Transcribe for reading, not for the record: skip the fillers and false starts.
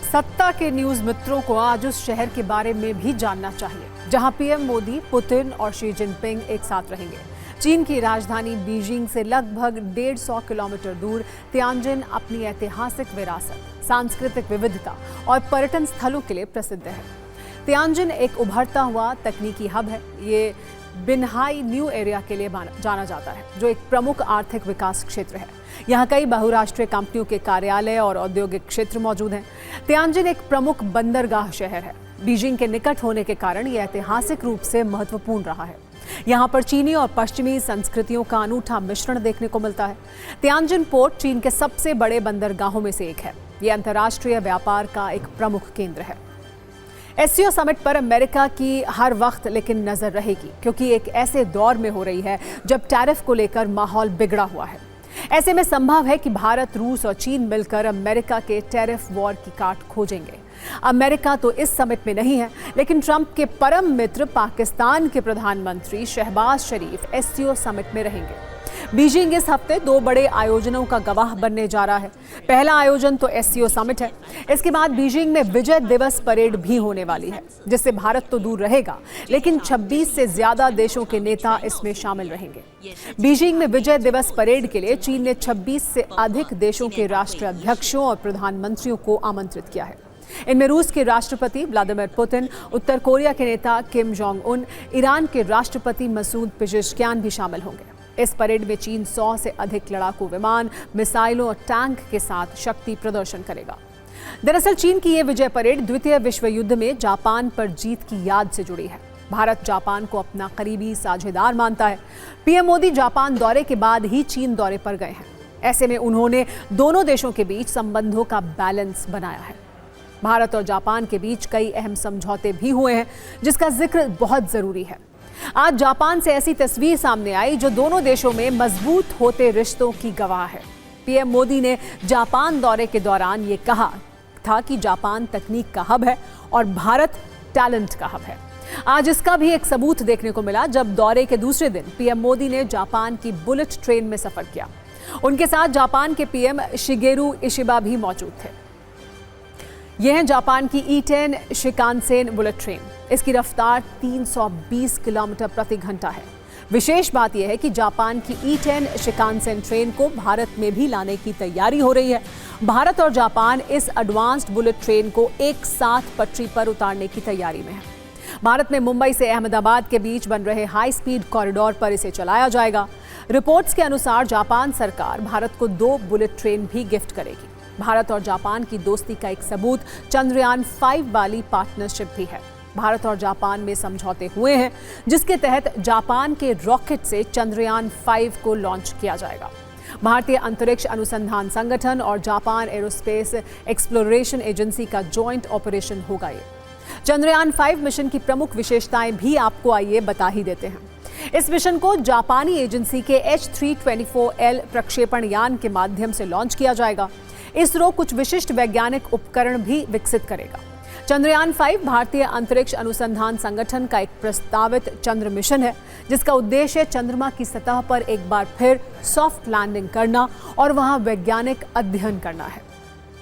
सत्ता के न्यूज मित्रों को आज उस शहर के बारे में भी जानना चाहिए जहां पीएम मोदी, पुतिन और शी जिनपिंग एक साथ रहेंगे। चीन की राजधानी बीजिंग से लगभग 150 किलोमीटर दूर तियानजिन अपनी ऐतिहासिक विरासत, सांस्कृतिक विविधता और पर्यटन स्थलों के लिए प्रसिद्ध है। तियानजिन एक उभरता हुआ तकनीकी हब है। ये बिनहाई न्यू एरिया के लिए जाना जाता है, जो एक प्रमुख आर्थिक विकास क्षेत्र है। यहाँ कई बहुराष्ट्रीय कंपनियों के कार्यालय और औद्योगिक क्षेत्र मौजूद हैं। तियानजिन एक प्रमुख बंदरगाह शहर है। बीजिंग के निकट होने के कारण यह ऐतिहासिक रूप से महत्वपूर्ण रहा है। यहाँ पर चीनी और पश्चिमी संस्कृतियों का अनूठा मिश्रण देखने को मिलता है। तियानजिन पोर्ट चीन के सबसे बड़े बंदरगाहों में से एक है। ये अंतर्राष्ट्रीय व्यापार का एक प्रमुख केंद्र है। एससीओ समिट पर अमेरिका की हर वक्त लेकिन नजर रहेगी, क्योंकि एक ऐसे दौर में हो रही है जब टैरिफ को लेकर माहौल बिगड़ा हुआ है। ऐसे में संभव है कि भारत, रूस और चीन मिलकर अमेरिका के टैरिफ वॉर की काट खोजेंगे। अमेरिका तो इस समिट में नहीं है, लेकिन ट्रंप के परम मित्र पाकिस्तान के प्रधानमंत्री शहबाज शरीफ एससीओ समिट में रहेंगे। बीजिंग इस हफ्ते 2 बड़े आयोजनों का गवाह बनने जा रहा है। पहला आयोजन तो एससीओ समिट है। इसके बाद बीजिंग में विजय दिवस परेड भी होने वाली है, जिससे भारत तो दूर रहेगा, लेकिन 26 से ज्यादा देशों के नेता इसमें शामिल रहेंगे। बीजिंग में विजय दिवस परेड के लिए चीन ने 26 से अधिक देशों के राष्ट्राध्यक्षों और प्रधानमंत्रियों को आमंत्रित किया है। इनमें रूस के राष्ट्रपति व्लादिमीर पुतिन, उत्तर कोरिया के नेता किम जोंग उन, ईरान के राष्ट्रपति मसूद पेजेश्कियान भी शामिल होंगे। इस परेड में चीन 100 से अधिक लड़ाकू विमान, मिसाइलों और टैंक के साथ शक्ति प्रदर्शन करेगा। दरअसल चीन की ये विजय परेड द्वितीय विश्व युद्ध में जापान पर जीत की याद से जुड़ी है। भारत जापान को अपना करीबी साझेदार मानता है। पीएम मोदी जापान दौरे के बाद ही चीन दौरे पर गए हैं। ऐसे में उन्होंने दोनों देशों के बीच संबंधों का बैलेंस बनाया है। भारत और जापान के बीच कई अहम समझौते भी हुए हैं, जिसका जिक्र बहुत जरूरी है। आज जापान से ऐसी तस्वीर सामने आई जो दोनों देशों में मजबूत होते रिश्तों की गवाह है। पीएम मोदी ने जापान दौरे के दौरान ये कहा था कि जापान तकनीक का हब है और भारत टैलेंट का हब है। आज इसका भी एक सबूत देखने को मिला जब दौरे के दूसरे दिन पीएम मोदी ने जापान की बुलेट ट्रेन में सफर किया। उनके साथ जापान के पीएम शिगेरू इशिबा भी मौजूद थे। यह है जापान की E10 शिकानसेन बुलेट ट्रेन। इसकी रफ्तार 320 किलोमीटर प्रति घंटा है। विशेष बात यह है कि जापान की E10 शिकानसेन ट्रेन को भारत में भी लाने की तैयारी हो रही है। भारत और जापान इस एडवांस्ड बुलेट ट्रेन को एक साथ पटरी पर उतारने की तैयारी में है। भारत में मुंबई से अहमदाबाद के बीच बन रहे हाई स्पीड कॉरिडोर पर इसे चलाया जाएगा। रिपोर्ट्स के अनुसार जापान सरकार भारत को 2 बुलेट ट्रेन भी गिफ्ट करेगी। भारत और जापान की दोस्ती का एक सबूत चंद्रयान 5 वाली पार्टनरशिप भी है। भारत और जापान में समझौते हुए हैं, जिसके तहत जापान के रॉकेट से चंद्रयान 5 को लॉन्च किया जाएगा। भारतीय अंतरिक्ष अनुसंधान संगठन और जापान एरोस्पेस एक्सप्लोरेशन एजेंसी का जॉइंट ऑपरेशन होगा। ये चंद्रयान 5 मिशन की प्रमुख विशेषताएं भी आपको आइए बता ही देते हैं। इस मिशन को जापानी एजेंसी के H324L प्रक्षेपण यान के माध्यम से लॉन्च किया जाएगा। इसरो कुछ विशिष्ट वैज्ञानिक उपकरण भी विकसित करेगा। चंद्रयान 5 भारतीय अंतरिक्ष अनुसंधान संगठन का एक प्रस्तावित चंद्र मिशन है, जिसका उद्देश्य चंद्रमा की सतह पर एक बार फिर सॉफ्ट लैंडिंग करना और वहां वैज्ञानिक अध्ययन करना है।